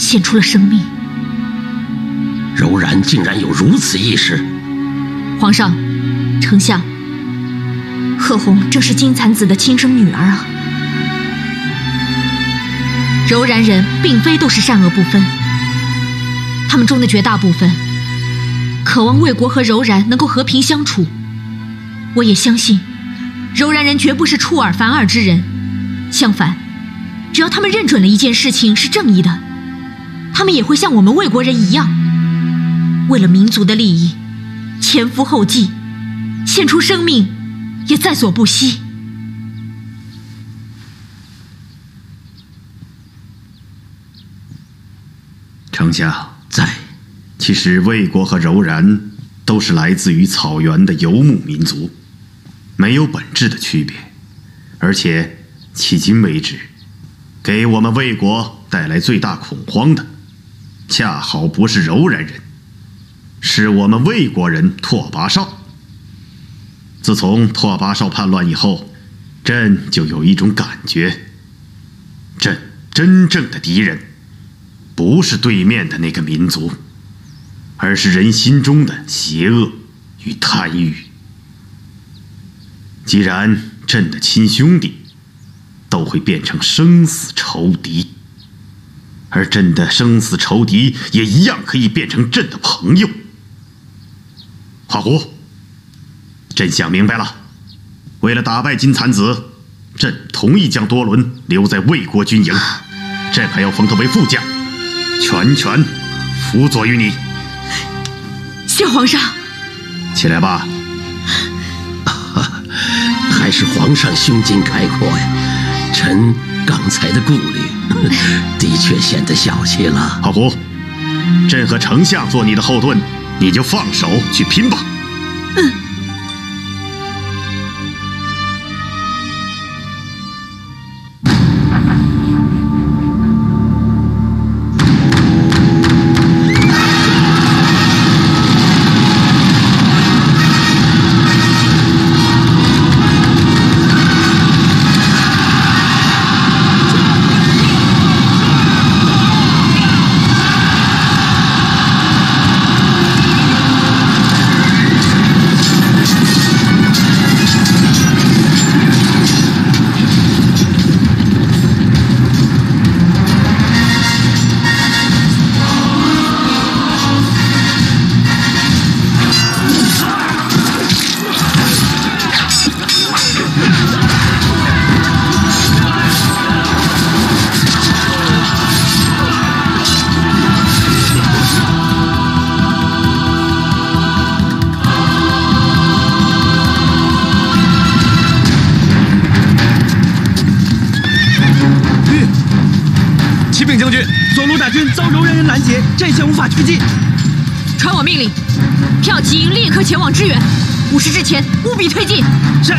献出了生命。柔然竟然有如此一时！皇上，丞相，贺红正是金蚕子的亲生女儿啊。柔然人并非都是善恶不分，他们中的绝大部分渴望魏国和柔然能够和平相处。我也相信，柔然人绝不是出尔反尔之人。相反，只要他们认准了一件事情是正义的，他们也会像我们魏国人一样，为了民族的利益，前赴后继，献出生命也在所不惜。丞相在，其实魏国和柔然都是来自于草原的游牧民族，没有本质的区别，而且迄今为止，给我们魏国带来最大恐慌的，恰好不是柔然人，是我们魏国人拓跋绍。自从拓跋绍叛乱以后，朕就有一种感觉，朕真正的敌人不是对面的那个民族，而是人心中的邪恶与贪欲。既然朕的亲兄弟都会变成生死仇敌，而朕的生死仇敌也一样可以变成朕的朋友。华胡，朕想明白了，为了打败金蚕子，朕同意将多伦留在魏国军营，朕还要封他为副将，全权辅佐于你。谢皇上。起来吧。还是皇上胸襟开阔呀！臣刚才的顾虑，的确显得小气了。华胡，朕和丞相做你的后盾，你就放手去拼吧。遭柔然人拦截，阵线无法推进。传我命令，骠骑营立刻前往支援，5时之前务必推进。是。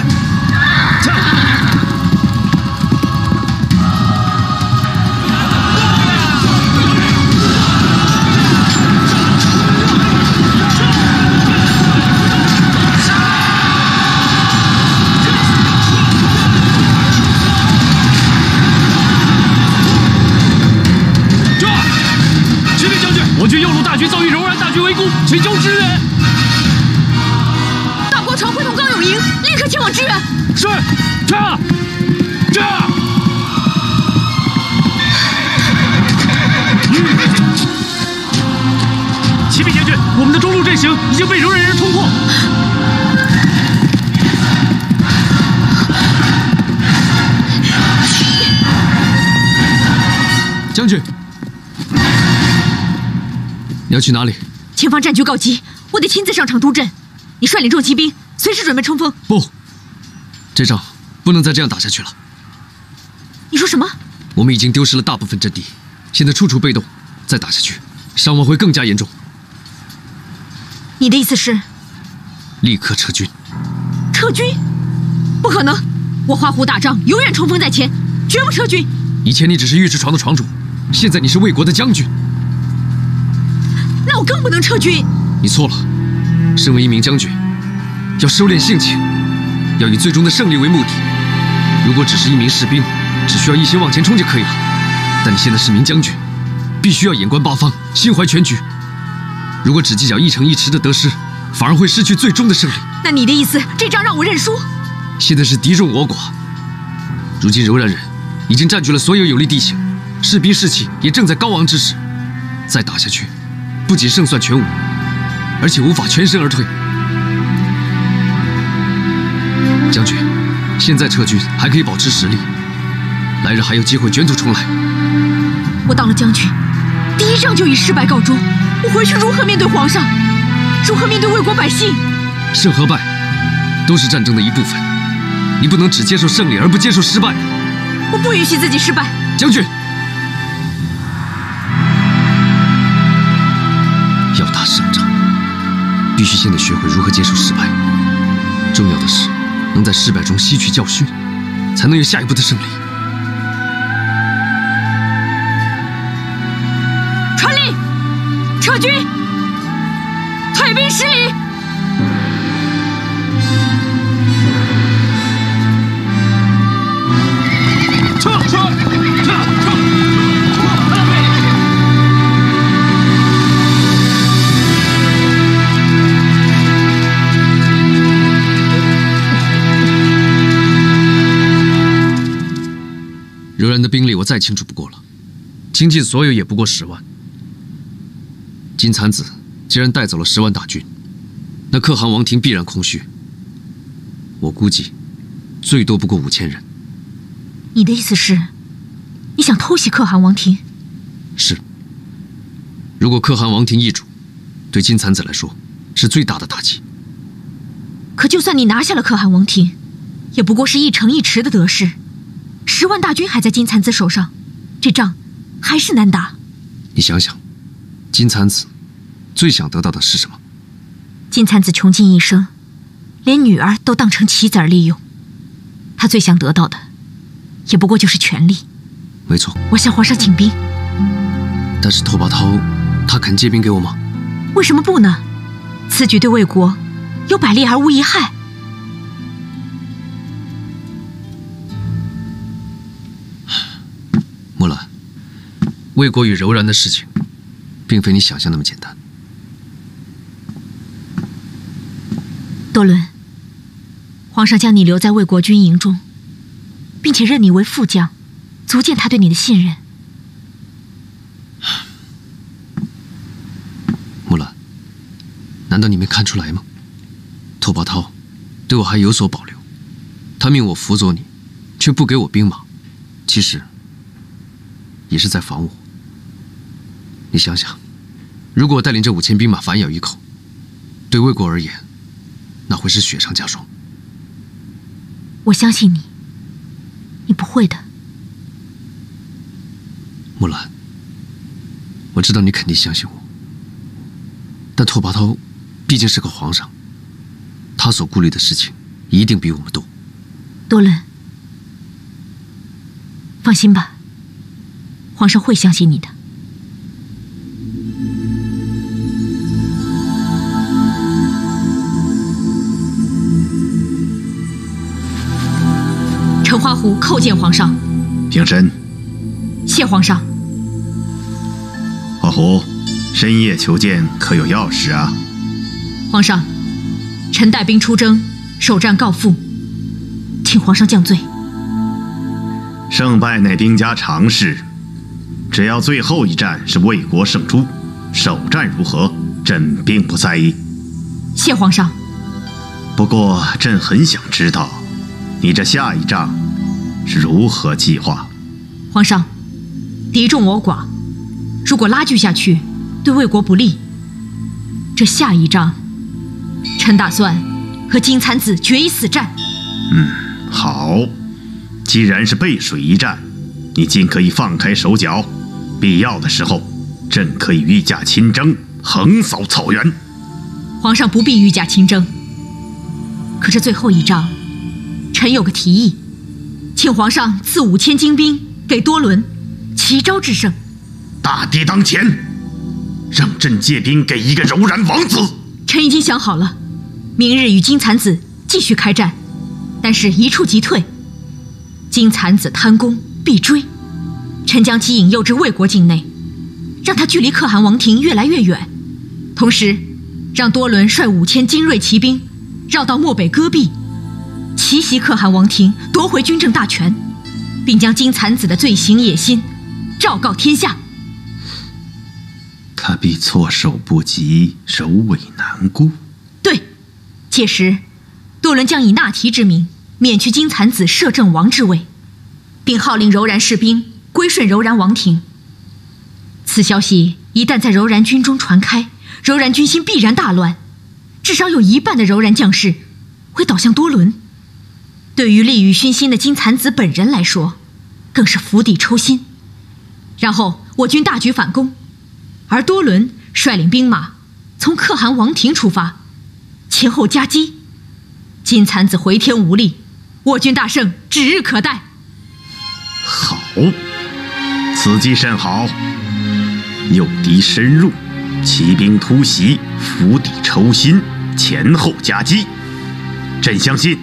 我军右路大军遭遇柔然大军围攻，请求支援。大国传会同刚有营，立刻前往支援。是，这。启禀将军，我们的中路阵型已经被柔然人冲破。将军。你要去哪里？前方战局告急，我得亲自上场督阵。你率领重骑兵，随时准备冲锋。不，这仗不能再这样打下去了。你说什么？我们已经丢失了大部分阵地，现在处处被动，再打下去，伤亡会更加严重。你的意思是？立刻撤军。撤军？不可能！我花湖打仗，永远冲锋在前，绝不撤军。以前你只是御史床的床主，现在你是魏国的将军。那我更不能撤军。你错了，身为一名将军，要收敛性情，要以最终的胜利为目的。如果只是一名士兵，只需要一心往前冲就可以了。但你现在是名将军，必须要眼观八方，心怀全局。如果只计较一城一池的得失，反而会失去最终的胜利。那你的意思，这仗让我认输？现在是敌众我寡，如今柔然人已经占据了所有有利地形，士兵士气也正在高昂之时，再打下去，不仅胜算全无，而且无法全身而退。将军，现在撤军还可以保持实力，来日还有机会卷土重来。我当了将军，第一仗就以失败告终，我回去如何面对皇上？如何面对魏国百姓？胜和败都是战争的一部分，你不能只接受胜利而不接受失败。我不允许自己失败。将军，要打胜仗，必须先得学会如何接受失败。重要的是能在失败中吸取教训，才能有下一步的胜利。传令，撤军，退兵10里。柔然的兵力我再清楚不过了，倾尽所有也不过10万。金蚕子既然带走了10万大军，那可汗王庭必然空虚。我估计最多不过5000人。你的意思是，你想偷袭可汗王庭？是。如果可汗王庭易主，对金蚕子来说是最大的打击。可就算你拿下了可汗王庭，也不过是一城一池的得失。10万大军还在金蚕子手上，这仗还是难打。你想想，金蚕子最想得到的是什么？金蚕子穷尽一生，连女儿都当成棋子儿利用。他最想得到的，也不过就是权力。没错。我向皇上请兵。但是拓跋焘，他肯借兵给我吗？为什么不呢？此举对魏国有百利而无一害。木兰，魏国与柔然的事情，并非你想象那么简单。多伦，皇上将你留在魏国军营中，并且任你为副将，足见他对你的信任。木兰，难道你没看出来吗？拓跋焘对我还有所保留，他命我辅佐你，却不给我兵马，其实也是在防我。你想想，如果我带领这5000兵马反咬一口，对魏国而言，那会是雪上加霜。我相信你，你不会的。木兰，我知道你肯定相信我，但拓跋焘毕竟是个皇上，他所顾虑的事情一定比我们多。多伦，放心吧，皇上会相信你的。陈花狐叩见皇上。平身。谢皇上。花狐，深夜求见，可有要事啊？皇上，臣带兵出征，首战告负，请皇上降罪。胜败乃兵家常事，只要最后一战是魏国胜出，首战如何，朕并不在意。谢皇上。不过朕很想知道，你这下一仗是如何计划？皇上，敌众我寡，如果拉锯下去，对魏国不利。这下一仗，臣打算和金蚕子决一死战。好，既然是背水一战，你尽可以放开手脚，必要的时候，朕可以御驾亲征，横扫草原。皇上不必御驾亲征。可这最后一仗，臣有个提议，请皇上赐5000精兵给多伦，齐招制胜。大敌当前，让朕借兵给一个柔然王子。臣已经想好了，明日与金蚕子继续开战，但是一触即退。金蚕子贪功必追，臣将其引诱至魏国境内，让他距离可汗王庭越来越远，同时让多伦率5000精锐骑兵绕到漠北戈壁，奇袭可汗王庭，夺回军政大权，并将金蚕子的罪行野心昭告天下。他必措手不及，首尾难顾。对，届时多伦将以纳提之名免去金蚕子摄政王之位，并号令柔然士兵归顺柔然王庭。此消息一旦在柔然军中传开，柔然军心必然大乱，至少有1半的柔然将士会倒向多伦。对于利欲熏心的金蚕子本人来说，更是釜底抽薪。然后我军大举反攻，而多伦率领兵马从可汗王庭出发，前后夹击，金蚕子回天无力，我军大胜指日可待。好，此计甚好。诱敌深入，骑兵突袭，釜底抽薪，前后夹击。朕相信，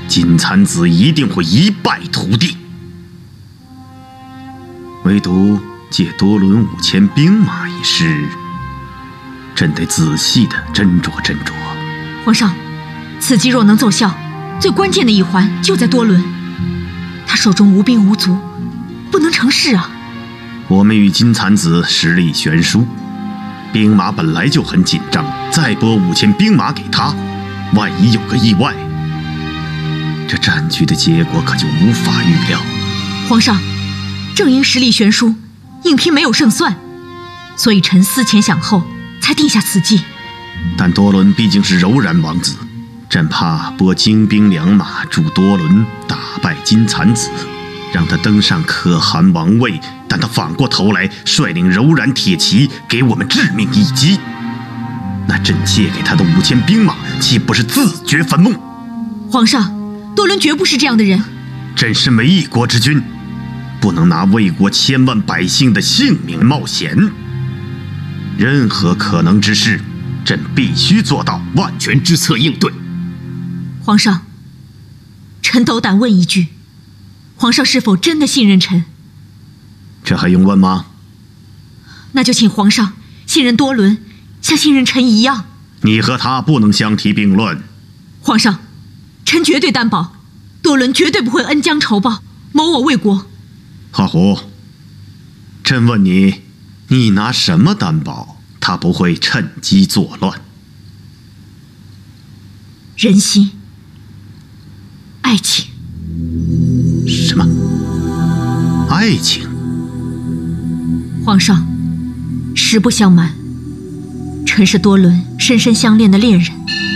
金蚕子一定会一败涂地。唯独借多伦5000兵马一事，朕得仔细地斟酌斟酌。皇上，此计若能奏效，最关键的一环就在多伦，他手中无兵无卒，不能成事啊。我们与金蚕子实力悬殊，兵马本来就很紧张，再拨5000兵马给他，万一有个意外，这战局的结果可就无法预料。皇上，正因实力悬殊，硬拼没有胜算，所以臣思前想后才定下此计。但多伦毕竟是柔然王子，朕怕拨精兵良马助多伦打败金蚕子，让他登上可汗王位，但他反过头来率领柔然铁骑给我们致命一击，那朕借给他的5000兵马岂不是自掘坟墓？皇上，多伦绝不是这样的人。朕身为一国之君，不能拿魏国千万百姓的性命冒险。任何可能之事，朕必须做到万全之策应对。皇上，臣斗胆问一句，皇上是否真的信任臣？这还用问吗？那就请皇上信任多伦，像信任臣一样。你和他不能相提并论。皇上，臣绝对担保，多伦绝对不会恩将仇报，谋我魏国。华虎，朕问你，你拿什么担保他不会趁机作乱？人心，爱情。什么？爱情？皇上，实不相瞒，臣是多伦深深相恋的恋人。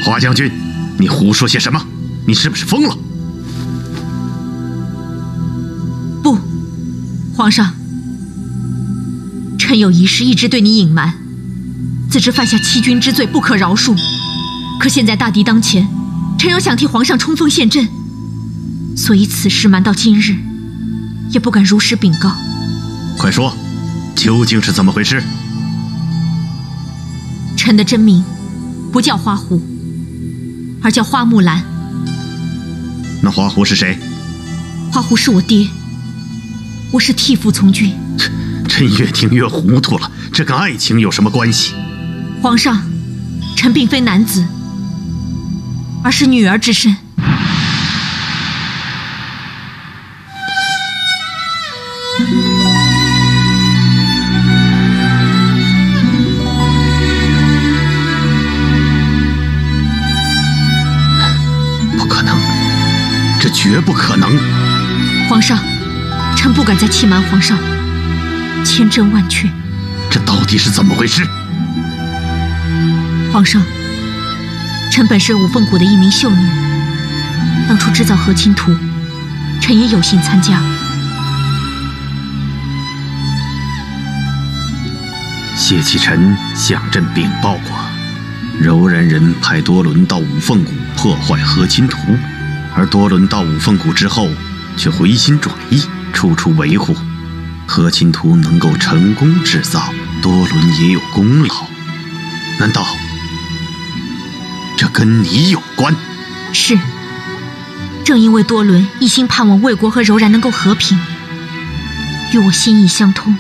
华将军，你胡说些什么？你是不是疯了？不，皇上，臣有一事一直对你隐瞒，自知犯下欺君之罪不可饶恕，可现在大敌当前，臣又想替皇上冲锋陷阵，所以此事瞒到今日，也不敢如实禀告。快说，究竟是怎么回事？臣的真名不叫花狐，而叫花木兰。那花狐是谁？花狐是我爹，我是替父从军。朕越听越糊涂了，这跟爱情有什么关系？皇上，臣并非男子，而是女儿之身。不可能，这绝不可能！皇上，臣不敢再欺瞒皇上，千真万确。这到底是怎么回事？皇上，臣本是五凤谷的一名秀女，当初制造和亲图，臣也有幸参加。谢启臣向朕禀报过，柔然人派多伦到五凤谷破坏和亲图，而多伦到五凤谷之后却回心转意，处处维护和亲图能够成功制造，多伦也有功劳。难道这跟你有关？是，正因为多伦一心盼望魏国和柔然能够和平，与我心意相通，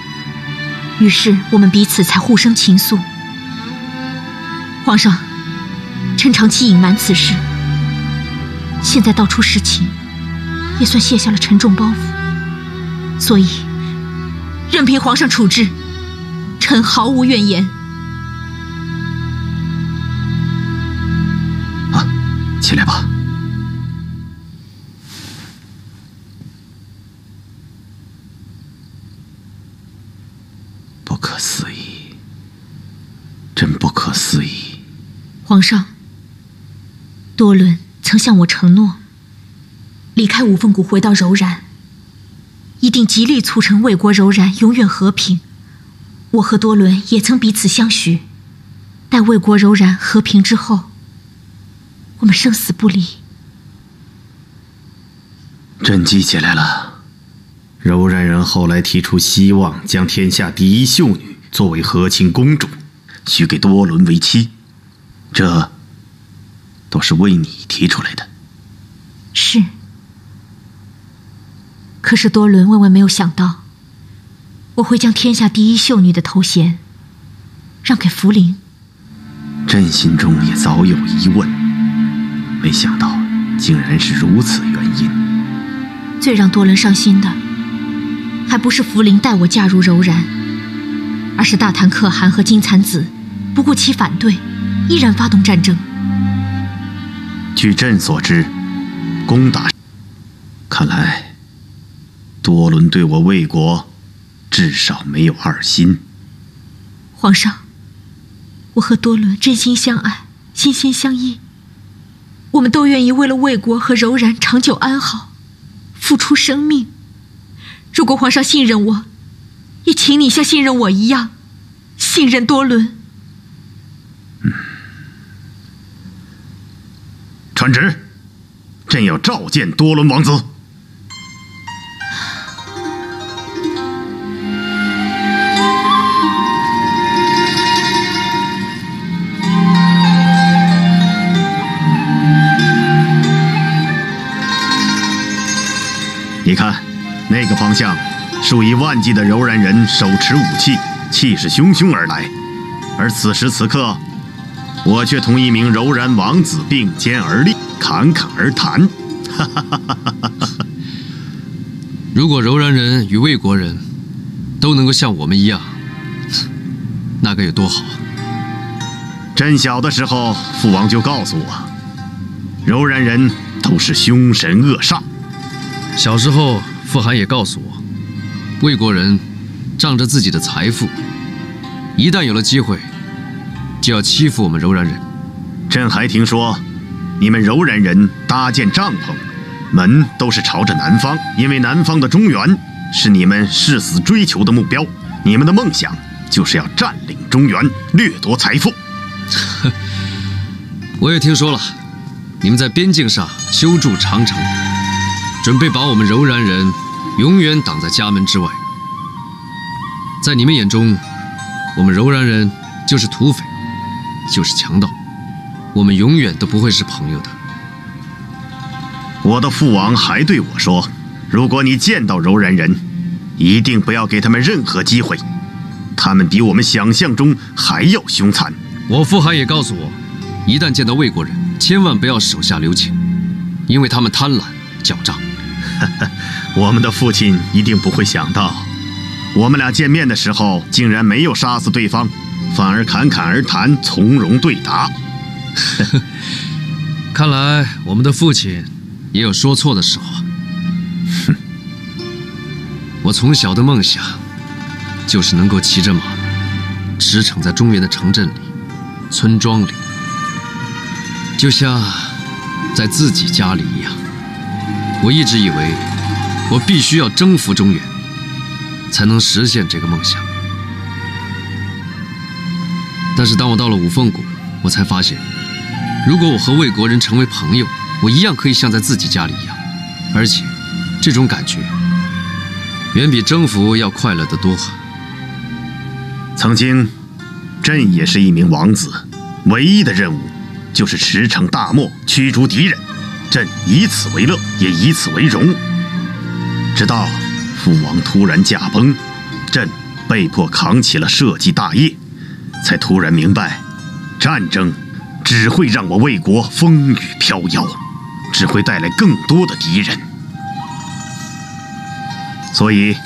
于是我们彼此才互生情愫。皇上，臣长期隐瞒此事，现在道出实情，也算卸下了沉重包袱，所以任凭皇上处置，臣毫无怨言。起来吧。不可思议，真不可思议。皇上，多伦曾向我承诺，离开五凤谷回到柔然，一定极力促成魏国柔然永远和平。我和多伦也曾彼此相许，待魏国柔然和平之后，我们生死不离。朕记起来了，柔然人后来提出希望将天下第一秀女作为和亲公主，许给多伦为妻，这都是为你提出来的。是，可是多伦万万没有想到，我会将天下第一秀女的头衔让给福临。朕心中也早有疑问，没想到竟然是如此原因。最让多伦伤心的，还不是福临带我嫁入柔然，而是大唐可汗和金蚕子不顾其反对，依然发动战争。据朕所知，攻打，看来多伦对我魏国至少没有二心。皇上，我和多伦真心相爱，心心相依，我们都愿意为了魏国和柔然长久安好付出生命。如果皇上信任我，也请你像信任我一样信任多伦。传旨，朕要召见多伦王子。你看，那个方向，数以万计的柔然人手持武器，气势汹汹而来。而此时此刻，我却同一名柔然王子并肩而立，侃侃而谈。如果柔然人与魏国人都能够像我们一样，那该有多好啊！朕小的时候，父王就告诉我，柔然人都是凶神恶煞。小时候，傅寒也告诉我，魏国人仗着自己的财富，一旦有了机会，就要欺负我们柔然人。朕还听说，你们柔然人搭建帐篷，门都是朝着南方，因为南方的中原是你们誓死追求的目标。你们的梦想就是要占领中原，掠夺财富。我也听说了，你们在边境上修筑长城，准备把我们柔然人永远挡在家门之外。在你们眼中，我们柔然人就是土匪，就是强盗，我们永远都不会是朋友的。我的父王还对我说，如果你见到柔然人，一定不要给他们任何机会，他们比我们想象中还要凶残。我父寒也告诉我，一旦见到魏国人，千万不要手下留情，因为他们贪婪狡诈。我们的父亲一定不会想到，我们俩见面的时候竟然没有杀死对方，反而侃侃而谈，从容对答。看来我们的父亲也有说错的时候啊。我从小的梦想就是能够骑着马，驰骋在中原的城镇里、村庄里，就像在自己家里一样。我一直以为我必须要征服中原，才能实现这个梦想。但是当我到了五凤谷，我才发现，如果我和魏国人成为朋友，我一样可以像在自己家里一样，而且这种感觉远比征服要快乐得多。曾经，朕也是一名王子，唯一的任务就是驰骋大漠，驱逐敌人。朕以此为乐，也以此为荣。直到父王突然驾崩，朕被迫扛起了社稷大业，才突然明白，战争只会让我魏国风雨飘摇，只会带来更多的敌人。所以，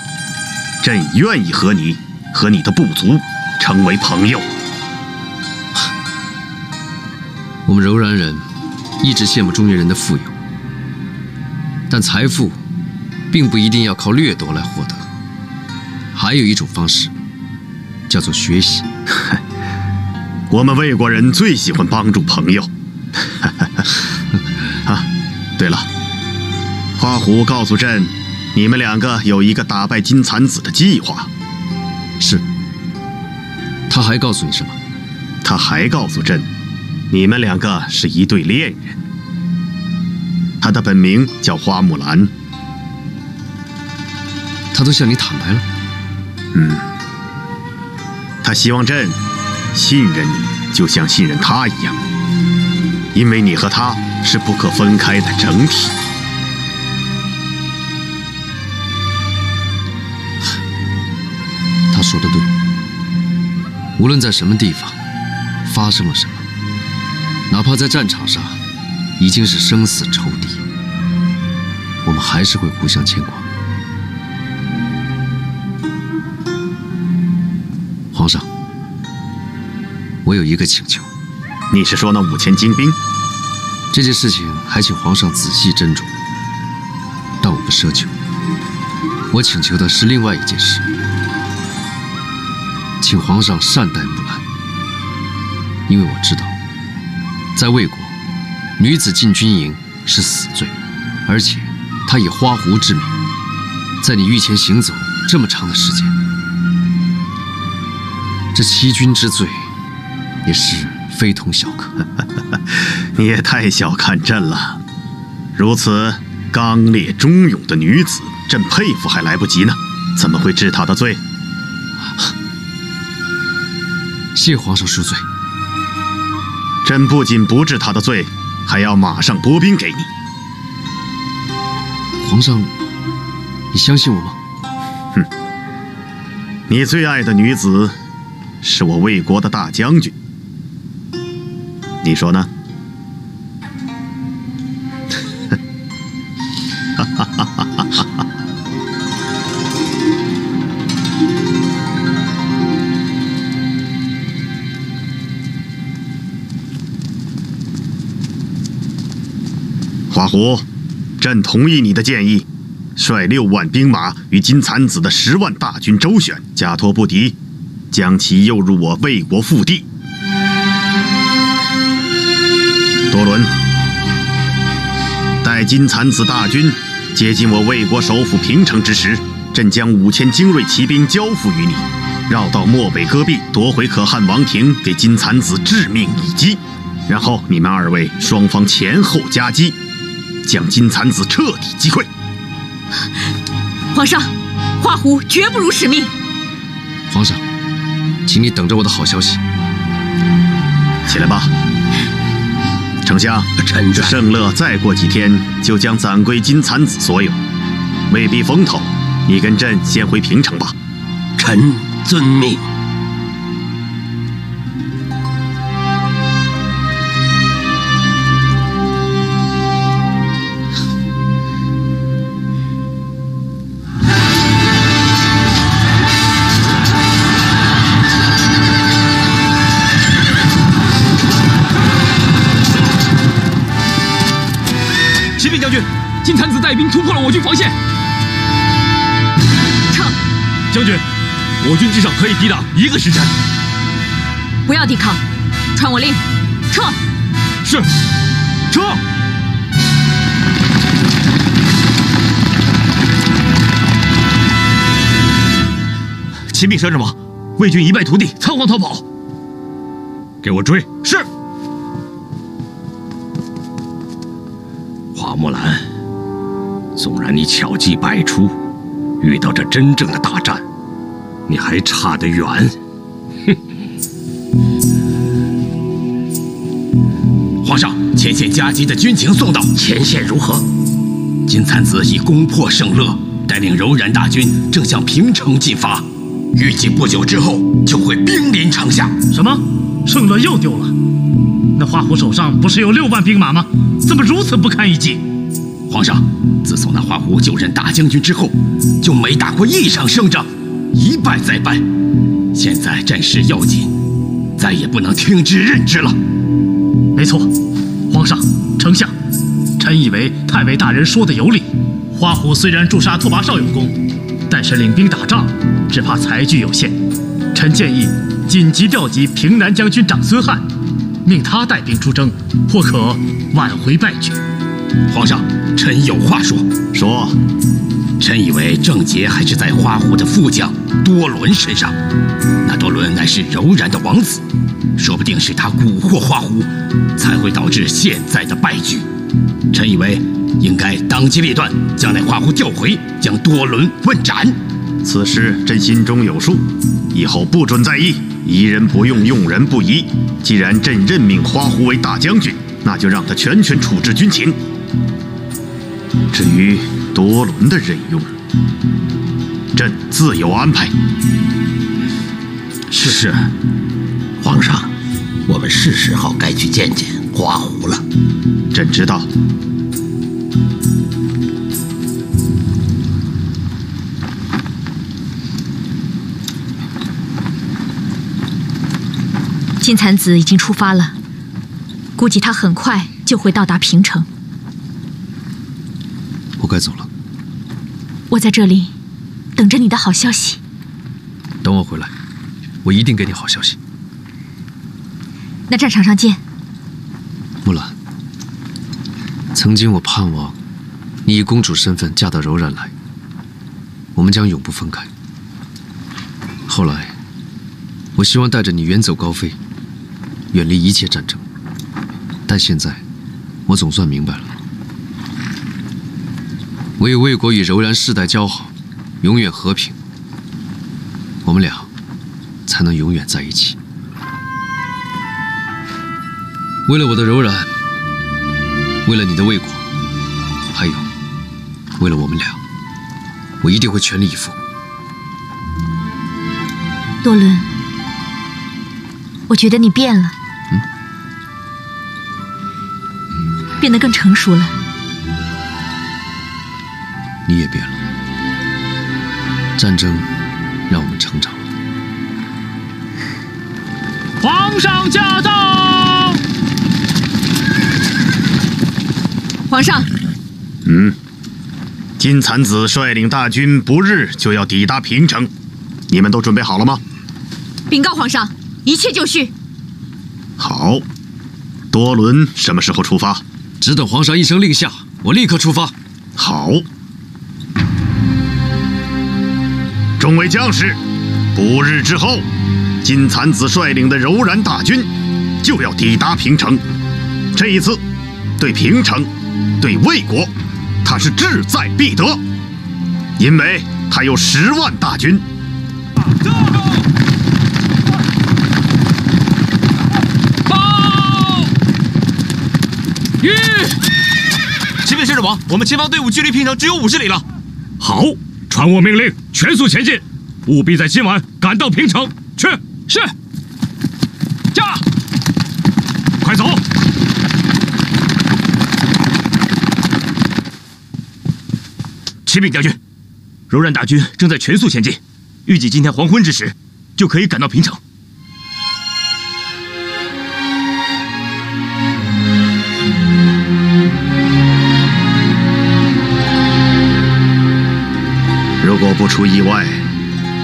朕愿意和你的部族成为朋友。我们柔然人一直羡慕中原人的富有，但财富并不一定要靠掠夺来获得，还有一种方式，叫做学习。我们魏国人最喜欢帮助朋友。啊，对了，花虎告诉朕，你们两个有一个打败金蚕子的计划。是。他还告诉你什么？他还告诉朕，你们两个是一对恋人。他的本名叫花木兰。他都向你坦白了？他希望朕信任你，就像信任他一样，因为你和他是不可分开的整体。他说的对，无论在什么地方发生了什么，哪怕在战场上已经是生死仇敌，我们还是会互相牵挂。皇上，我有一个请求。你是说那5000精兵？这件事情还请皇上仔细斟酌，但我不奢求。我请求的是另外一件事，请皇上善待木兰，因为我知道，在魏国，女子进军营是死罪，而且她以花狐之名，在你御前行走这么长的时间，这欺君之罪也是非同小可。你也太小看朕了，如此刚烈忠勇的女子，朕佩服还来不及呢，怎么会治她的罪？谢皇上恕罪。朕不仅不治她的罪，还要马上拨兵给你。皇上，你相信我吗？你最爱的女子是我魏国的大将军，你说呢？花狐，朕同意你的建议，率6万兵马与金蚕子的10万大军周旋，假托不敌，将其诱入我魏国腹地。多伦，待金蚕子大军接近我魏国首府平城之时，朕将5000精锐骑兵交付于你，绕到漠北戈壁，夺回可汗王庭，给金蚕子致命一击。然后你们2位双方前后夹击，将金蚕子彻底击溃。皇上，花狐绝不辱使命。皇上，请你等着我的好消息。起来吧。丞相，臣这盛乐再过几天就将攒归金蚕子所有，未避风头，你跟朕先回平城吧。臣遵命。将军，金蚕子带兵突破了我军防线。撤！将军，我军至少可以抵挡1个时辰。不要抵抗，传我令，撤！是，撤！启禀圣人王，魏军一败涂地，仓皇逃跑。给我追！是。花木兰，纵然你巧计百出，遇到这真正的大战，你还差得远。皇上，前线夹击的军情送到。前线如何？金蚕子已攻破盛乐，带领柔然大军正向平城进发。预计不久之后就会兵临城下。什么？胜了又丢了？那花虎手上不是有6万兵马吗？怎么如此不堪一击？皇上，自从那花虎就任大将军之后，就没打过一场胜仗，一败再败。现在战事要紧，再也不能听之任之了。没错，皇上、丞相，臣以为太尉大人说的有理。花虎虽然诛杀拓跋绍有功，但是领兵打仗，只怕财具有限。臣建议紧急调集平南将军长孙翰，命他带兵出征，或可挽回败局。皇上，臣有话说。说，臣以为症结还是在花虎的副将多伦身上。那多伦乃是柔然的王子，说不定是他蛊惑花虎，才会导致现在的败局。臣以为应该当机立断，将那花虎调回，将多伦问斩。此事朕心中有数，以后不准再议，疑人不用，用人不疑。既然朕任命花虎为大将军，那就让他全权处置军情。至于多伦的任用，朕自有安排。是，皇上，我们是时候该去见见花虎了。朕知道。金蚕子已经出发了，估计他很快就会到达平城。我该走了。我在这里等着你的好消息。等我回来，我一定给你好消息。那战场上见。木兰，曾经我盼望你以公主身份嫁到柔然来，我们将永不分开。后来，我希望带着你远走高飞，远离一切战争。但现在，我总算明白了，我与魏国与柔然世代交好，永远和平，我们俩才能永远在一起。为了我的柔然，为了你的魏国，还有为了我们俩，我一定会全力以赴。多伦，我觉得你变了，变得更成熟了。你也变了，战争让我们成长了。皇上驾到！皇上，金蚕子率领大军不日就要抵达平城，你们都准备好了吗？禀告皇上，一切就绪。好，多伦什么时候出发？只等皇上一声令下，我立刻出发。好，众位将士，不日之后，金蚕子率领的柔然大军就要抵达平城。这一次，对平城，对魏国，他是志在必得，因为他有10万大军。启禀摄政王，我们前方队伍距离平城只有50里了。好，传我命令，全速前进，务必在今晚赶到平城。去，是。驾，快走！启禀将军，柔然大军正在全速前进，预计今天黄昏之时就可以赶到平城。如果不出意外，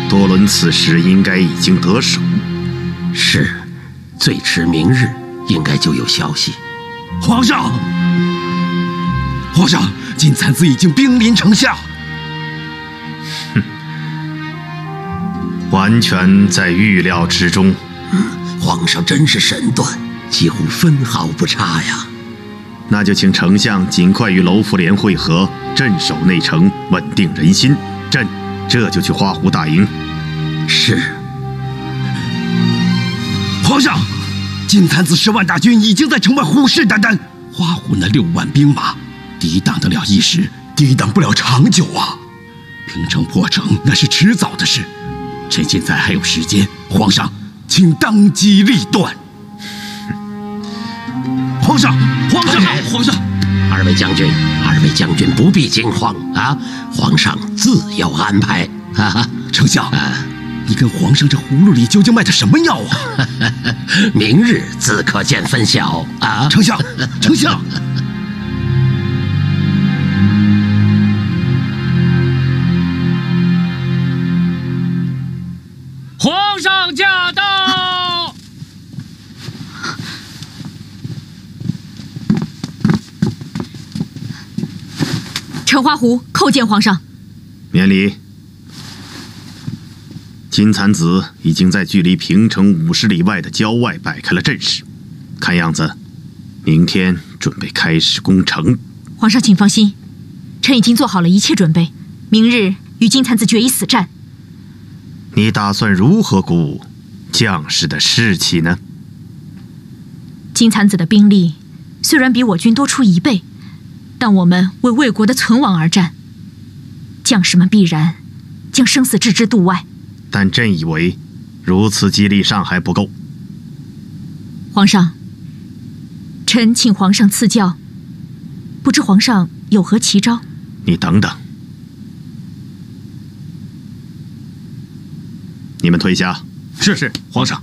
多伦此时应该已经得手。是，最迟明日应该就有消息。皇上，金蚕子已经兵临城下。完全在预料之中。皇上真是神断，几乎分毫不差呀。那就请丞相尽快与楼福连会合，镇守内城，稳定人心。朕这就去花湖大营。是。皇上，金蚕子10万大军已经在城外虎视眈眈，花湖那6万兵马抵挡得了一时，抵挡不了长久啊！平城破城那是迟早的事，趁现在还有时间，皇上，请当机立断。皇上，皇上，皇上！二位将军不必惊慌啊！皇上自有安排啊！丞相，你跟皇上这葫芦里究竟卖的什么药啊？明日自可见分晓啊！丞相，丞相！皇上驾到！陈花狐叩见皇上。免礼。金蚕子已经在距离平城50里外的郊外摆开了阵势，看样子，明天准备开始攻城。皇上请放心，臣已经做好了一切准备，明日与金蚕子决一死战。你打算如何鼓舞将士的士气呢？金蚕子的兵力虽然比我军多出1倍，但我们为魏国的存亡而战，将士们必然将生死置之度外。但朕以为，如此激励尚还不够。皇上，臣请皇上赐教，不知皇上有何奇招？你等等。你们退下。是，皇上。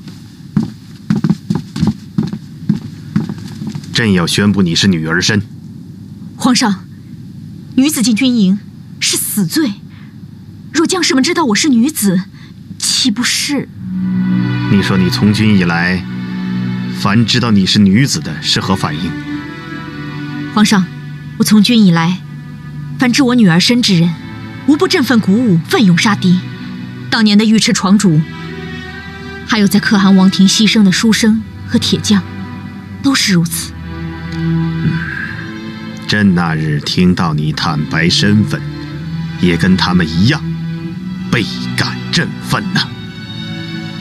朕要宣布你是女儿身。皇上，女子进军营是死罪，若将士们知道我是女子，岂不是？你说你从军以来，凡知道你是女子的是何反应？皇上，我从军以来，凡知我女儿身之人，无不振奋鼓舞，奋勇杀敌。当年的尉迟闯主，还有在可汗王庭牺牲的书生和铁匠，都是如此。朕那日听到你坦白身份，也跟他们一样，倍感振奋呐。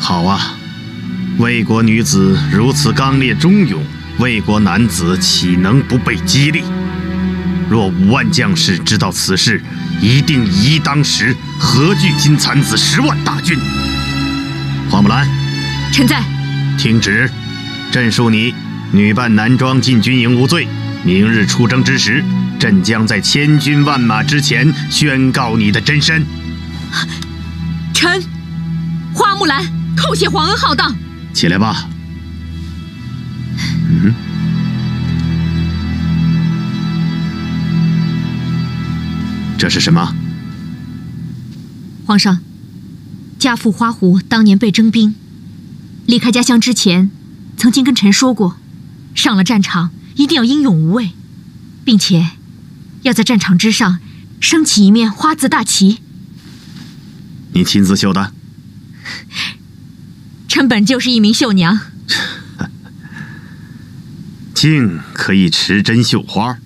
好啊，魏国女子如此刚烈忠勇，魏国男子岂能不被激励？若5万将士知道此事，一定以一当十，合聚金蚕子10万大军。花木兰，臣在。听旨，朕恕你女扮男装进军营无罪。明日出征之时，朕将在千军万马之前宣告你的真身。臣花木兰叩谢皇恩浩荡。起来吧。这是什么？皇上，家父花狐当年被征兵，离开家乡之前，曾经跟臣说过，上了战场一定要英勇无畏，并且要在战场之上升起一面花字大旗。你亲自绣的？臣本就是一名绣娘。静可以持针绣花，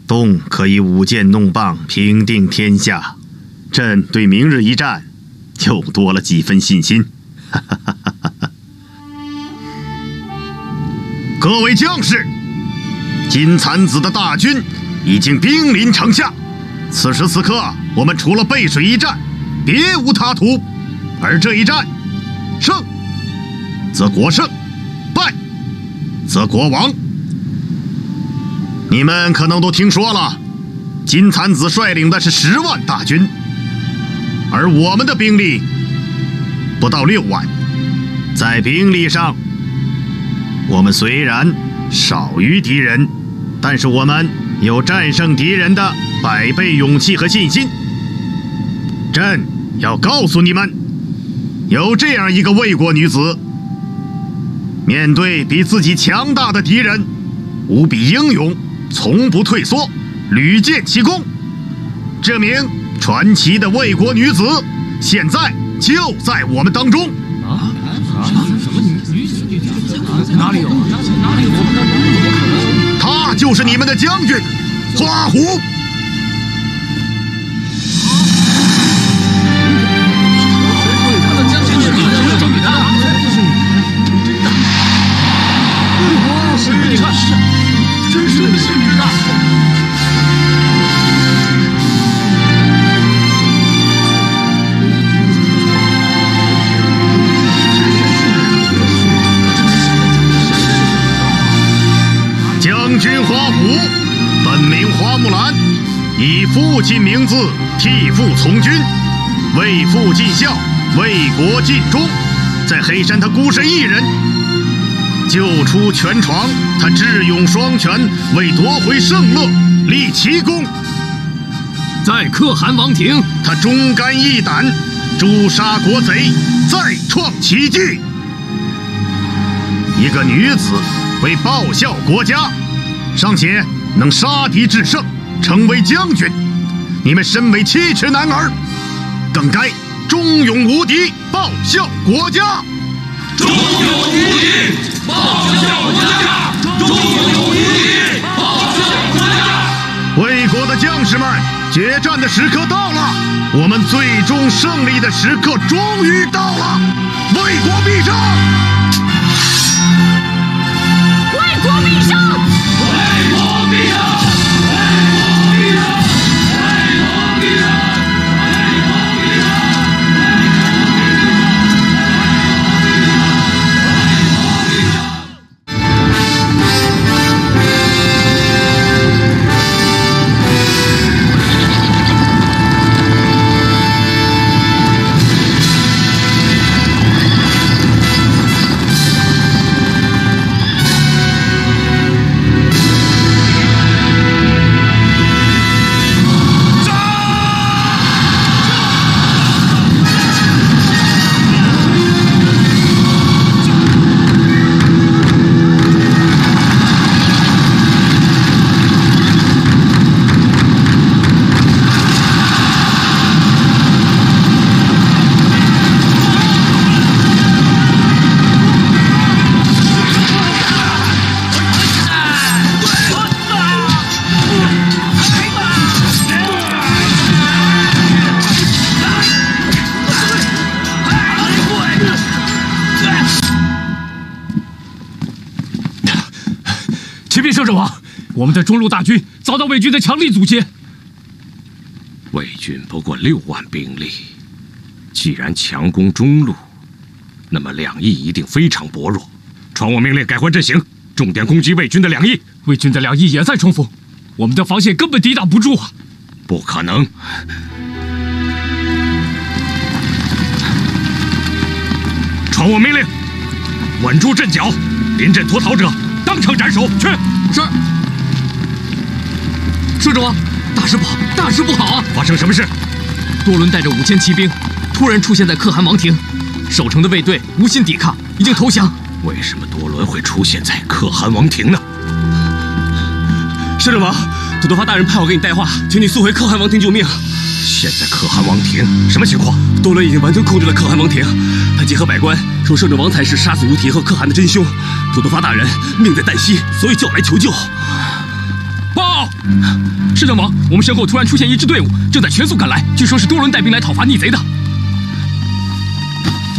动可以舞剑弄棒，平定天下。朕对明日一战又多了几分信心。各位将士，金蚕子的大军已经兵临城下，此时此刻，我们除了背水一战，别无他途。而这一战，胜则国胜，败则国亡。你们可能都听说了，金蚕子率领的是10万大军，而我们的兵力不到6万。在兵力上，我们虽然少于敌人，但是我们有战胜敌人的100倍勇气和信心。朕要告诉你们，有这样一个魏国女子，面对比自己强大的敌人，无比英勇，从不退缩，屡建奇功。这名传奇的魏国女子，现在就在我们当中。什么女子？哪里有？她就是你们的将军花狐。你看，真是的幸运啊！以父亲名字替父从军，为父尽孝，为国尽忠。在黑山他孤身一人救出全床，他智勇双全，为夺回圣乐立奇功。在可汗王庭，他忠肝义胆，诛杀国贼，再创奇迹。一个女子为报效国家，尚且能杀敌制胜，成为将军。你们身为7尺男儿，更该忠勇无敌，报效国家。忠勇无敌，报效国家！忠勇无敌，报效国家！为国的将士们，决战的时刻到了，我们最终胜利的时刻终于到了，为国必胜！为国必胜！为国必胜！摄政王，我们的中路大军遭到魏军的强力阻截。魏军不过6万兵力，既然强攻中路，那么两翼一定非常薄弱。传我命令，改换阵型，重点攻击魏军的两翼。魏军的两翼也在冲锋，我们的防线根本抵挡不住啊！不可能！传我命令，稳住阵脚，临阵脱逃者当场斩首。去。是。摄政王，大事不好，大事不好啊！发生什么事？多伦带着5000骑兵突然出现在可汗王庭，守城的卫队无心抵抗，已经投降。为什么多伦会出现在可汗王庭呢？摄政王，土德发大人派我给你带话，请你速回可汗王庭救命。现在可汗王庭什么情况？多伦已经完全控制了可汗王庭，他结合百官说摄政王才是杀死吴提和可汗的真凶，土德发大人命在旦夕，所以叫我来求救。报！摄政王，我们身后突然出现一支队伍，正在全速赶来，据说是多伦带兵来讨伐逆贼的。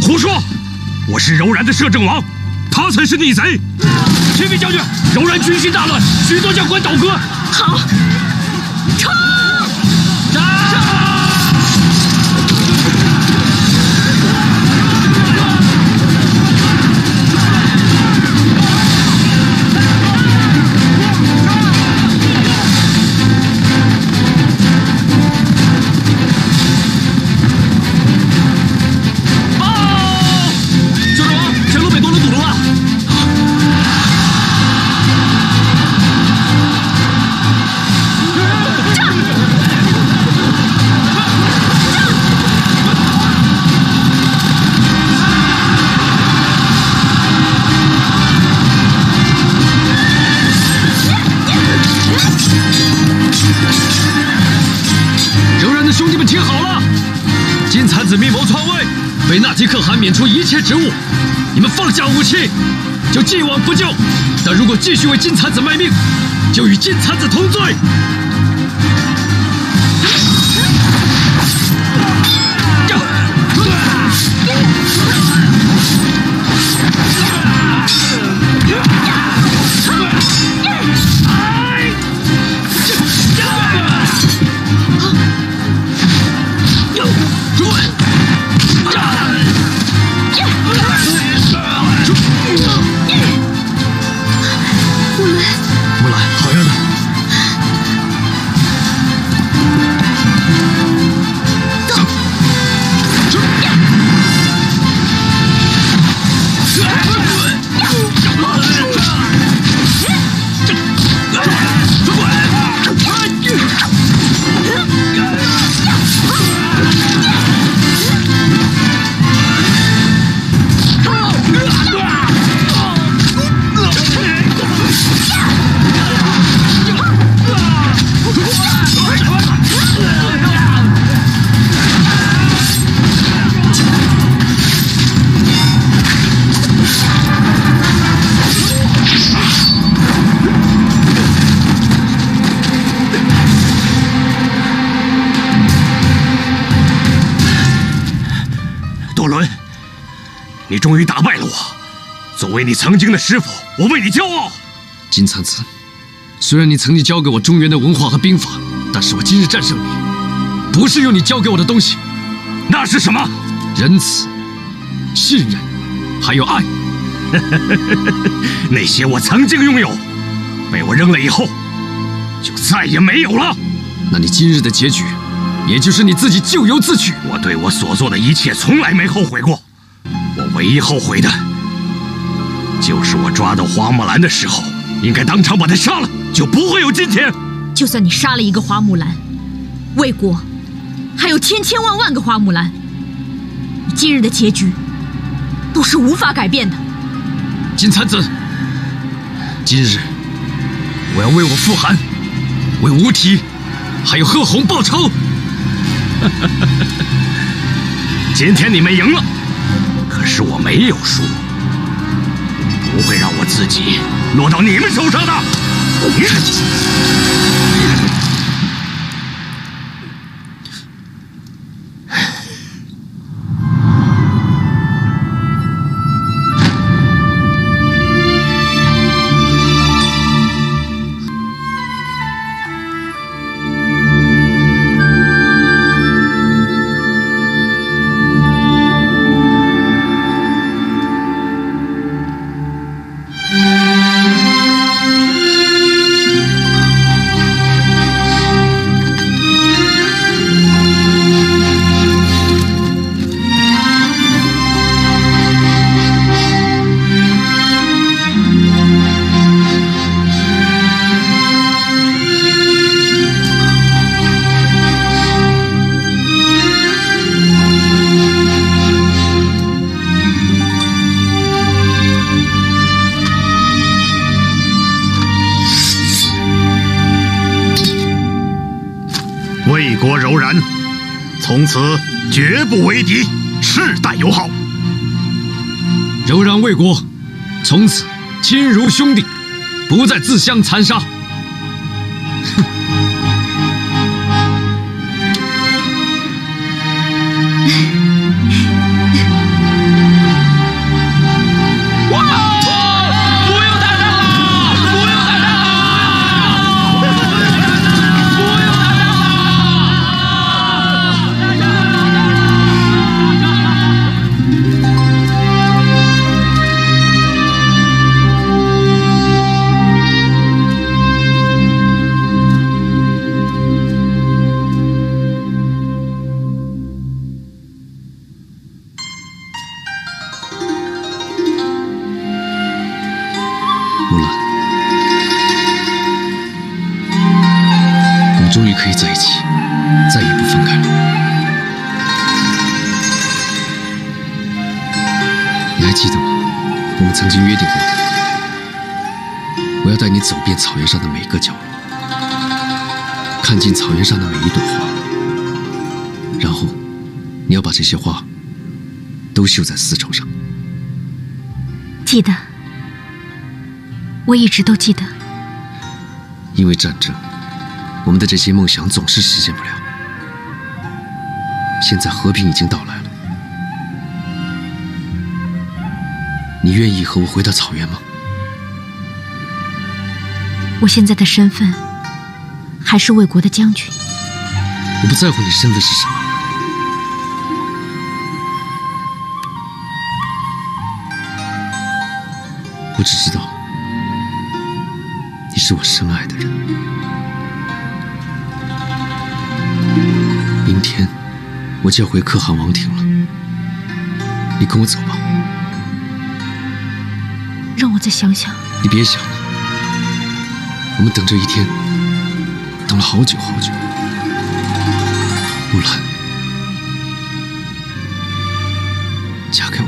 胡说！我是柔然的摄政王，他才是逆贼。启禀将军，柔然军心大乱，许多将官倒戈。好，冲！密谋篡位，被纳提可汗免除一切职务。你们放下武器，就既往不咎。但如果继续为金蝉子卖命，就与金蝉子同罪。伦，你终于打败了我。作为你曾经的师傅，我为你骄傲。金苍子，虽然你曾经教给我中原的文化和兵法，但是我今日战胜你，不是用你教给我的东西。那是什么？仁慈、信任，还有爱。那些我曾经拥有，被我扔了以后，就再也没有了。那你今日的结局，也就是你自己咎由自取。我对我所做的一切从来没后悔过，我唯一后悔的，就是我抓到花木兰的时候，应该当场把她杀了，就不会有今天。就算你杀了一个花木兰，魏国还有千千万万个花木兰，你今日的结局都是无法改变的。金苍子，今日我要为我傅寒、为吴体还有贺红报仇。今天你们赢了，可是我没有输，不会让我自己落到你们手上的。魏国柔然，从此绝不为敌，世代友好。柔然魏国，从此亲如兄弟，不再自相残杀。木兰，我们终于可以在一起，再也不分开了。你还记得吗？我们曾经约定过的，我要带你走遍草原上的每个角落，看尽草原上的每一朵花，然后你要把这些花都绣在丝绸上。记得。我一直都记得，因为战争，我们的这些梦想总是实现不了。现在和平已经到来了，你愿意和我回到草原吗？我现在的身份还是魏国的将军。我不在乎你身份是什么，我只知道你是我深爱的人。明天我就要回可汗王庭了，你跟我走吧。让我再想想。你别想了，我们等这一天等了好久好久。木兰，嫁给我。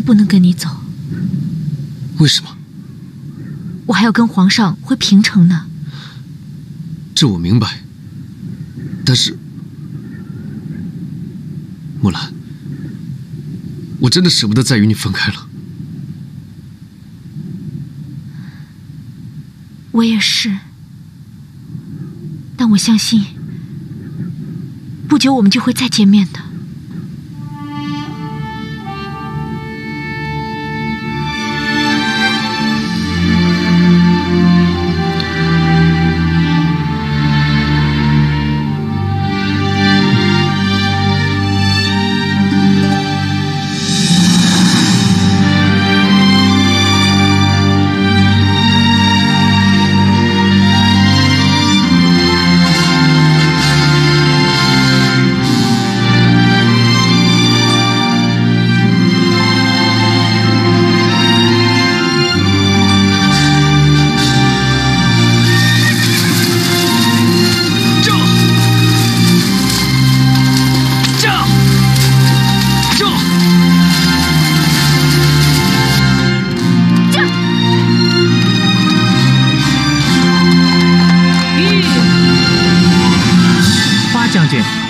不能跟你走。为什么？我还要跟皇上回平城呢。这我明白，但是，木兰，我真的舍不得再与你分开了。我也是，但我相信，不久我们就会再见面的。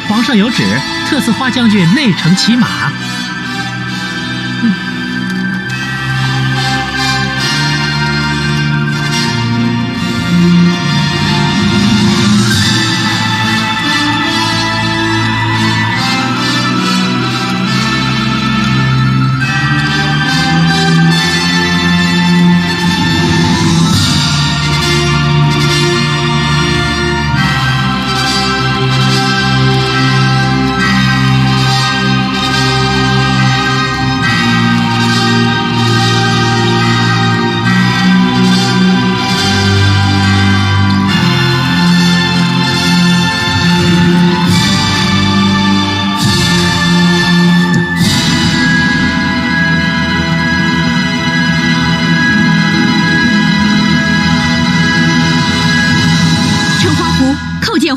皇上有旨，特赐花将军内乘骑马。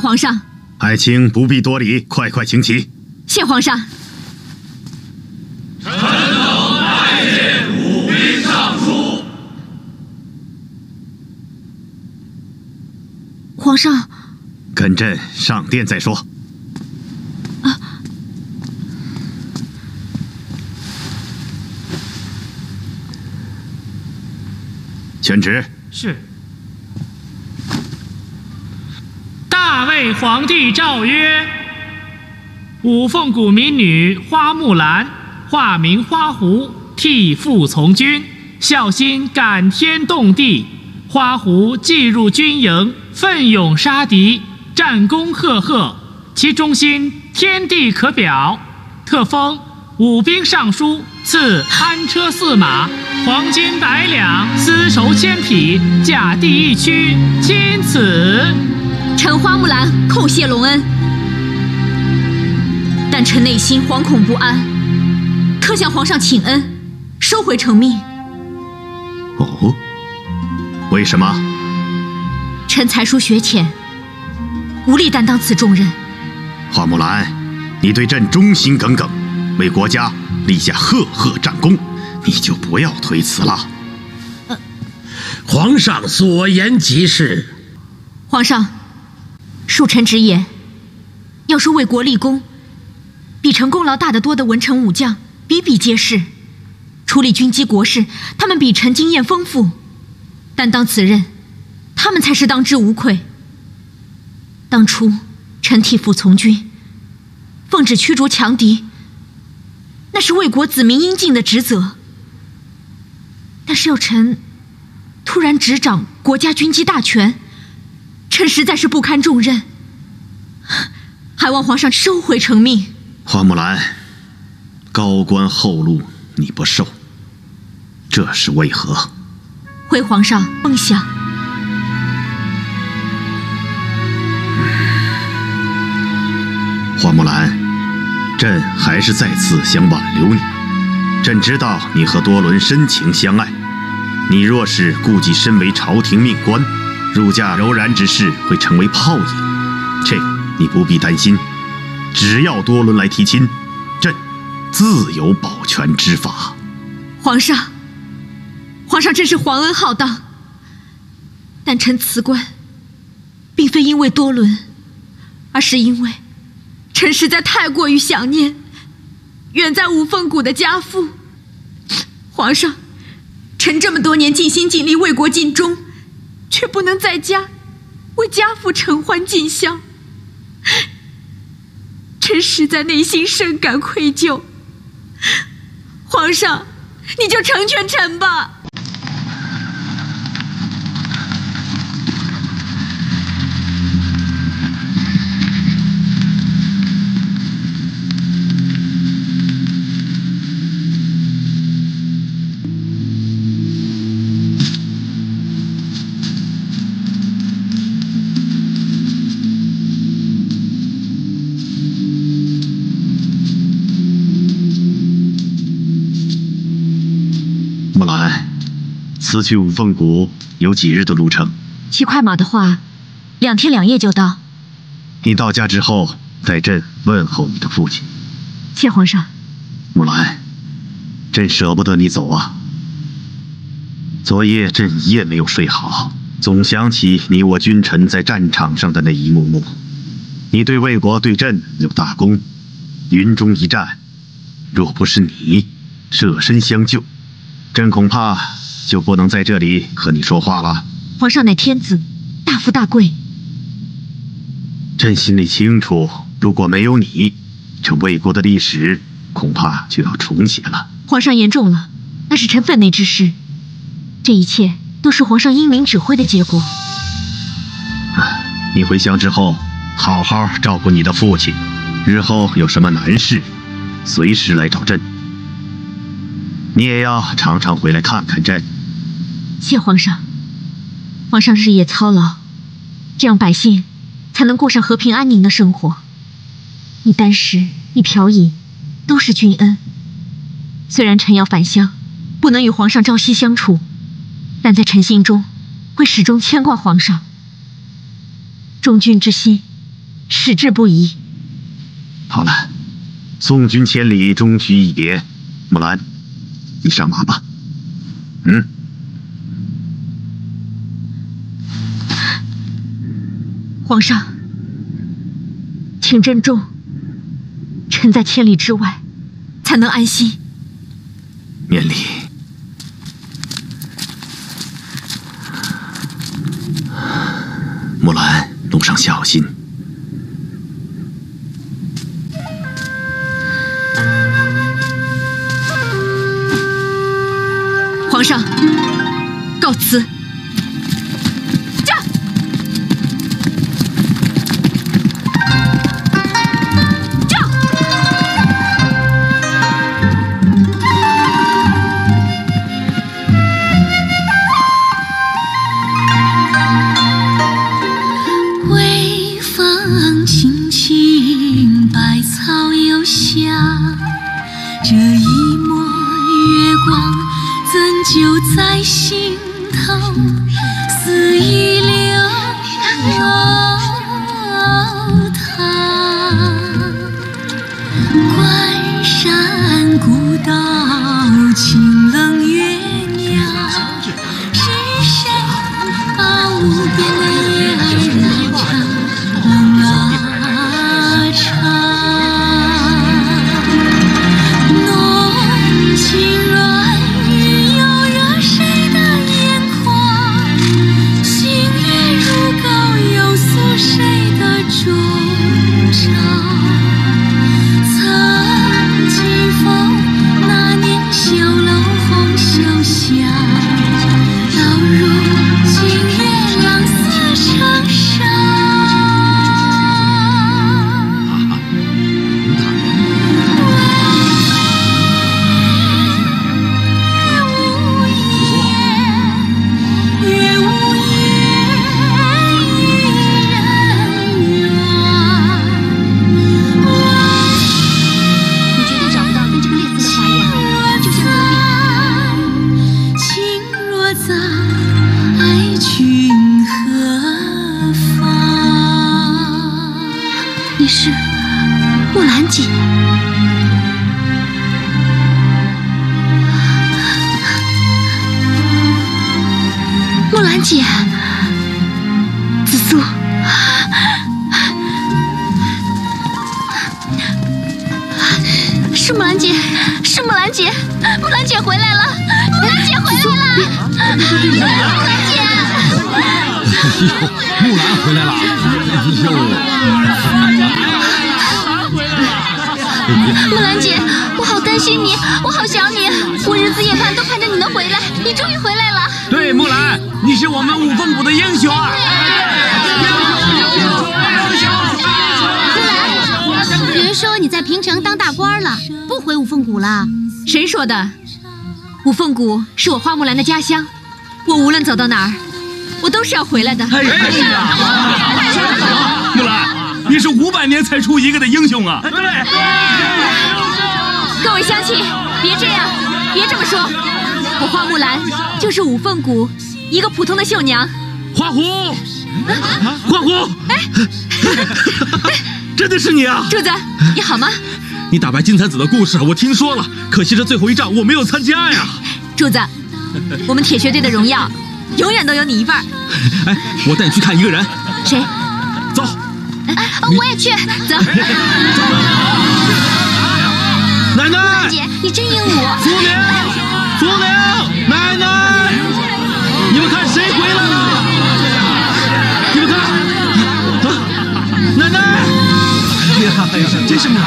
皇上，爱卿不必多礼，快快请起。谢皇上。臣等拜见武兵尚书。皇上，跟朕上殿再说。宣旨。是。大魏皇帝诏曰：五凤谷民女花木兰，化名花狐，替父从军，孝心感天动地。花狐既入军营，奋勇杀敌，战功赫赫，其忠心天地可表。特封武兵尚书，赐安车驷马，黄金100两，丝绸1000匹，甲第1区，钦此。臣花木兰叩谢隆恩，但臣内心惶恐不安，特向皇上请恩，收回成命。哦，为什么？臣才疏学浅，无力担当此重任。花木兰，你对朕忠心耿耿，为国家立下赫赫战功，你就不要推辞了。皇上所言极是。皇上，恕臣直言，要说为国立功，比臣功劳大得多的文臣武将比比皆是，处理军机国事，他们比臣经验丰富，担当此任，他们才是当之无愧。当初臣替父从军，奉旨驱逐强敌，那是为国子民应尽的职责。但是要臣突然执掌国家军机大权，臣实在是不堪重任，还望皇上收回成命。花木兰，高官厚禄你不受，这是为何？回皇上梦想。花木兰，朕还是再次想挽留你。朕知道你和多伦深情相爱，你若是顾忌身为朝廷命官，入嫁柔然之事会成为泡影，这你不必担心。只要多伦来提亲，朕自有保全之法。皇上真是皇恩浩荡，但臣辞官，并非因为多伦，而是因为臣实在太过于想念远在五凤谷的家父。皇上，臣这么多年尽心尽力为国尽忠，却不能在家为家父承欢尽孝，臣实在内心深感愧疚。皇上，你就成全臣吧。木兰，此去五凤谷有几日的路程？骑快马的话，2天2夜就到。你到家之后，带朕问候你的父亲。谢皇上。木兰，朕舍不得你走啊。昨夜朕一夜没有睡好，总想起你我君臣在战场上的那一幕幕。你对魏国对朕有大功，云中一战，若不是你舍身相救，朕恐怕就不能在这里和你说话了。皇上乃天子，大富大贵。朕心里清楚，如果没有你，这魏国的历史恐怕就要重写了。皇上言重了，那是臣分内之事，这一切都是皇上英明指挥的结果。你回乡之后，好好照顾你的父亲，日后有什么难事，随时来找朕。你也要常常回来看看朕。谢皇上。皇上日夜操劳，这样百姓才能过上和平安宁的生活。一箪食，一瓢饮，都是君恩。虽然臣要返乡，不能与皇上朝夕相处，但在臣心中会始终牵挂皇上，忠君之心矢志不移。好了，送君千里，终须一别。木兰，你上马吧。皇上，请珍重，臣在千里之外，才能安心。免礼。木兰，路上小心。皇上，告辞。这一抹月光怎就在心头，肆意流淌。关山古道清冷月鸟，是谁把无边的夜拉长拉长？你是木兰姐。兰姐，紫苏，是木兰姐，是木兰姐，木兰姐回来了，木兰姐回来了，木兰姐，木兰回来了，木兰姐，我好担心你，我好想你，我日思夜盼都盼着你能回来，你终于回来了。对，木兰，你是我们五凤谷的英雄啊！木兰，有人说你在平城当大官了，不回五凤谷了。谁说的？五凤谷是我花木兰的家乡，我无论走到哪儿，我都是要回来的。木兰，你是500年才出一个的英雄啊！对。各位乡亲，别这样，别这么说，我花木兰就是五凤谷一个普通的绣娘。花狐，花狐，真的是你啊！柱子，你好吗？你打败金蝉子的故事我听说了，可惜这最后一仗我没有参加呀。柱子，我们铁血队的荣耀永远都有你一半。哎，我带你去看一个人。谁？走。我也去。走。奶奶，姐，你真英武。福灵，奶奶，你们看谁回来了？你们看，奶奶，哎呀，真是木兰。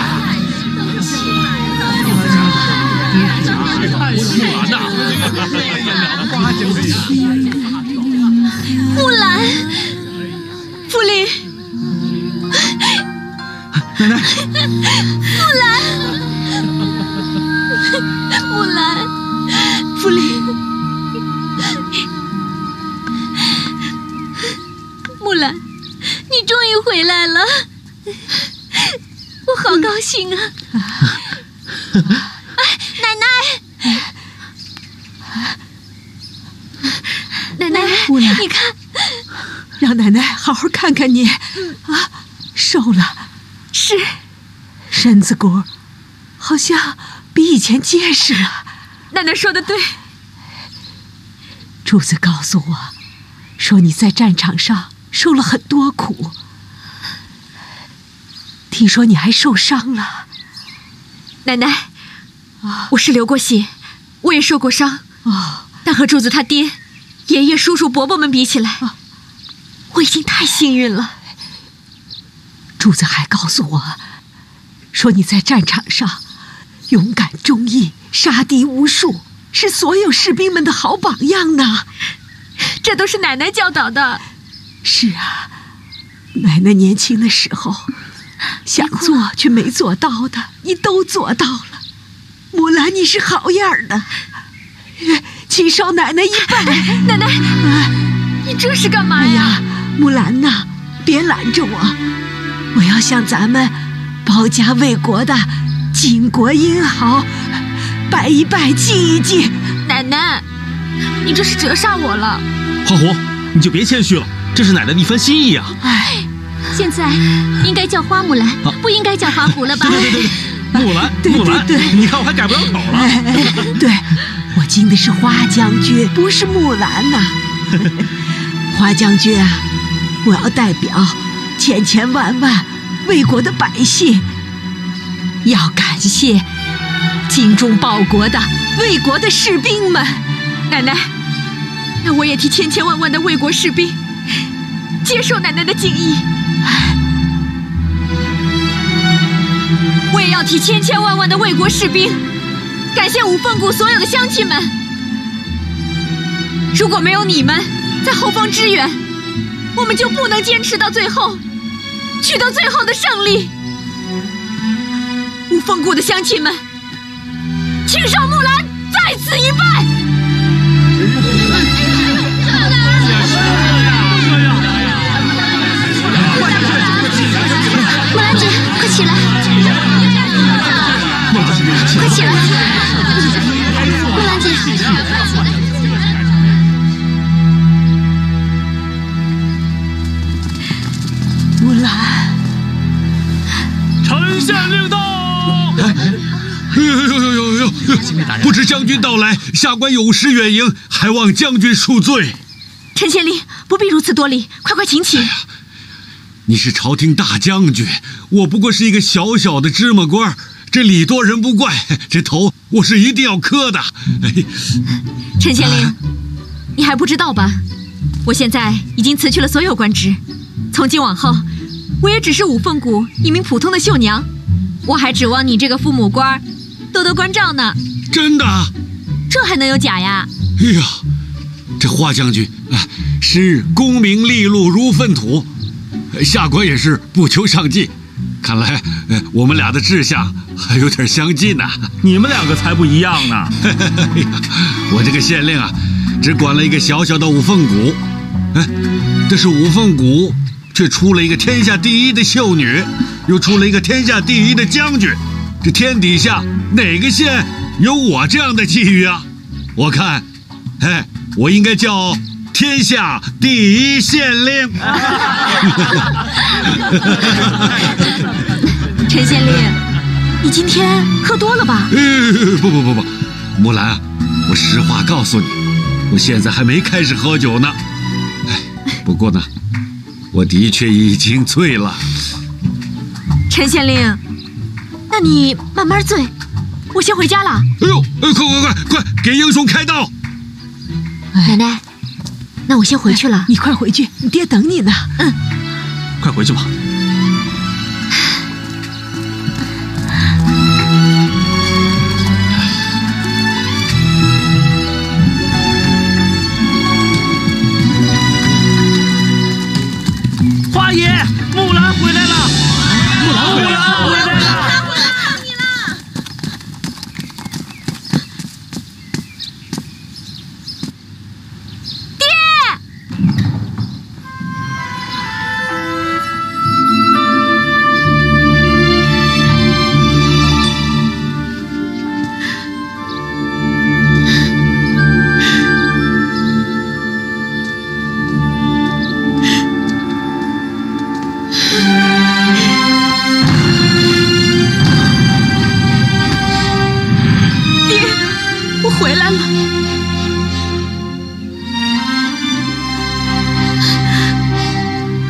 木兰，福灵，奶奶，木兰，福灵，木兰，你终于回来了，我好高兴啊！奶奶，木兰，你看，让奶奶好好看看你啊，瘦了，是，身子骨好像比以前结实了。奶奶说的对。柱子告诉我，说你在战场上受了很多苦，听说你还受伤了。奶奶，我是流过血，我也受过伤，但和柱子他爹、爷爷、叔叔、伯伯们比起来，我已经太幸运了。柱子还告诉我，说你在战场上勇敢忠义，杀敌无数，是所有士兵们的好榜样呢。这都是奶奶教导的。是啊，奶奶年轻的时候想做却没做到的，你都做到了。木兰，你是好样的，请受奶奶一拜。奶奶，你这是干嘛呀？哎呀，木兰呐，别拦着我，我要向咱们保家卫国的巾帼英豪拜一拜，敬一敬。奶奶，你这是折煞我了。花狐，你就别谦虚了，这是奶奶的一番心意啊。哎，现在应该叫花木兰，不应该叫花狐了吧？对，木兰，木兰，你看我还改不了口了。对，我敬的是花将军，不是木兰呐。花将军啊，我要代表千千万万魏国的百姓，要感谢精忠报国的魏国的士兵们。奶奶，那我也替千千万万的魏国士兵接受奶奶的敬意。我也要替千千万万的魏国士兵感谢五凤谷所有的乡亲们。如果没有你们在后方支援，我们就不能坚持到最后，取得最后的胜利。五凤谷的乡亲们，请受木兰在此一拜。木兰姐，快起来！快起来！木兰姐，木兰，臣下令到。不知将军到来，下官有失远迎，还望将军恕罪。陈县令不必如此多礼，快请起。你是朝廷大将军，我不过是一个小小的芝麻官，这礼多人不怪，这头我是一定要磕的。陈县令，你还不知道吧？我现在已经辞去了所有官职，从今往后，我也只是五凤谷一名普通的绣娘，我还指望你这个父母官多多关照呢。真的？这还能有假呀？哎呀，这花将军是功名利禄如粪土，下官也是不求上进，看来我们俩的志向还有点相近呢。你们两个才不一样呢。我这个县令只管了一个小小的五凤谷，但是五凤谷却出了一个天下第一的秀女，又出了一个天下第一的将军，这天底下哪个县有我这样的际遇啊？我看，我应该叫天下第一县令。陈县令，你今天喝多了吧？不，木兰，我实话告诉你，我现在还没开始喝酒呢。不过呢，我的确已经醉了。陈县令，那你慢慢醉，我先回家了。哎呦，快给英雄开道！奶奶，那我先回去了。你快回去，你爹等你呢。快回去吧。花爷，木兰回来了！木兰回来了！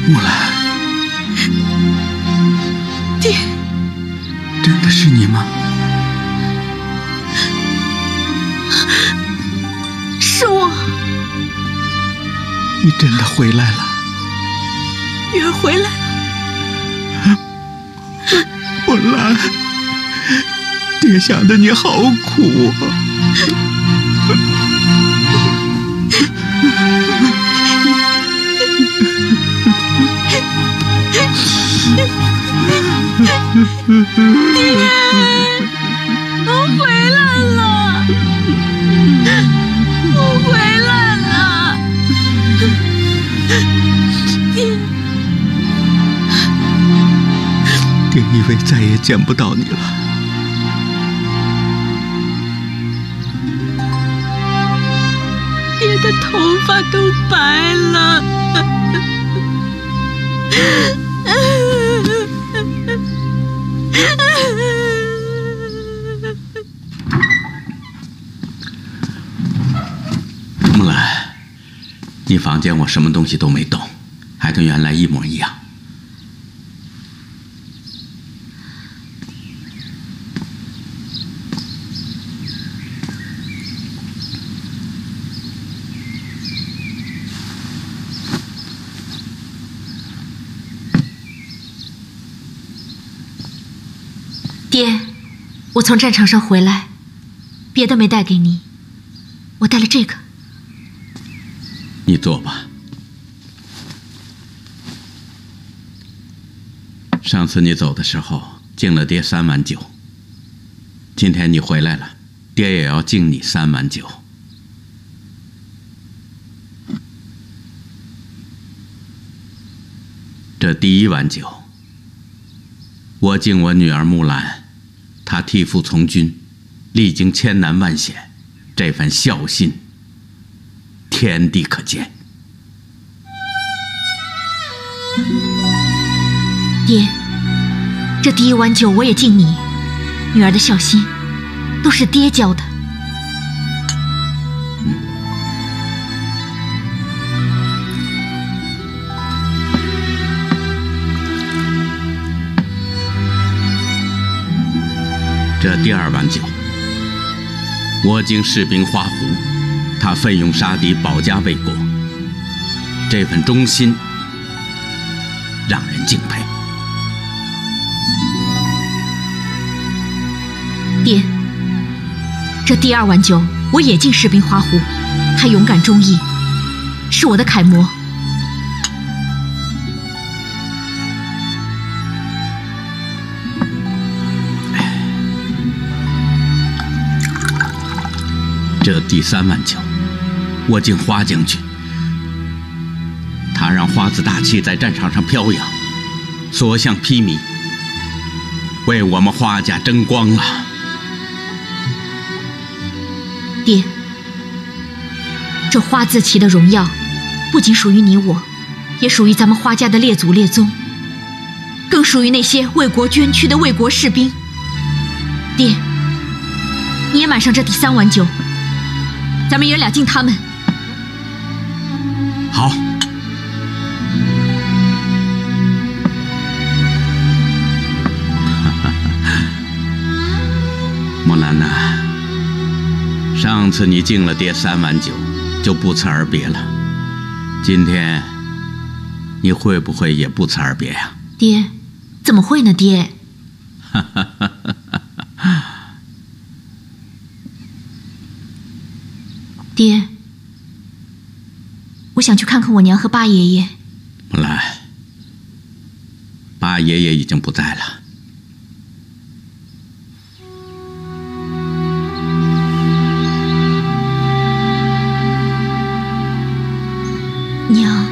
木兰，爹，真的是你吗？是我。你真的回来了？女儿回来了。木兰，爹想的你好苦啊。爹，我回来了，我回来了，爹以为再也见不到你了。爹的头发都白了。木兰，你房间我什么东西都没动，还跟原来一模一样。爹，我从战场上回来，别的没带给你，我带了这个。你坐吧。上次你走的时候敬了爹3碗酒，今天你回来了，爹也要敬你3碗酒。这第1碗酒，我敬我女儿木兰，她替父从军，历经千难万险，这份孝心，天地可见。爹，这第1碗酒我也敬你，女儿的孝心，都是爹教的。这第2碗酒，我经士兵花胡，他奋勇杀敌，保家卫国，这份忠心让人敬佩。爹，这第2碗酒我也敬士兵花胡，他勇敢忠义，是我的楷模。这第3碗酒，我敬花将军，他让花子大旗在战场上飘扬，所向披靡，为我们花家争光了。爹，这花字旗的荣耀，不仅属于你我，也属于咱们花家的列祖列宗，更属于那些为国捐躯的为国士兵。爹，你也满上这第3碗酒，咱们爷俩敬他们。好。木兰呐，上次你敬了爹3碗酒，就不辞而别了。今天你会不会也不辞而别呀？爹，怎么会呢？爹，爹，我想去看看我娘和八爷爷。木兰，八爷爷已经不在了。娘，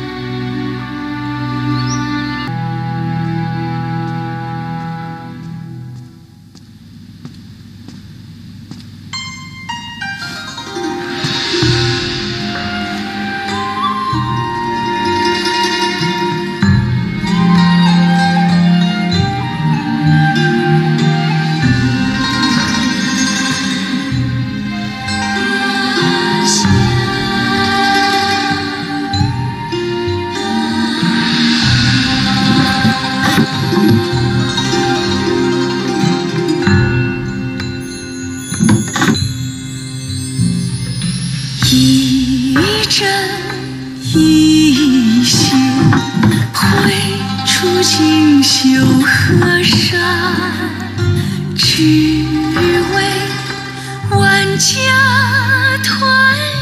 一针一线绘出锦绣河山，只为万家团圆。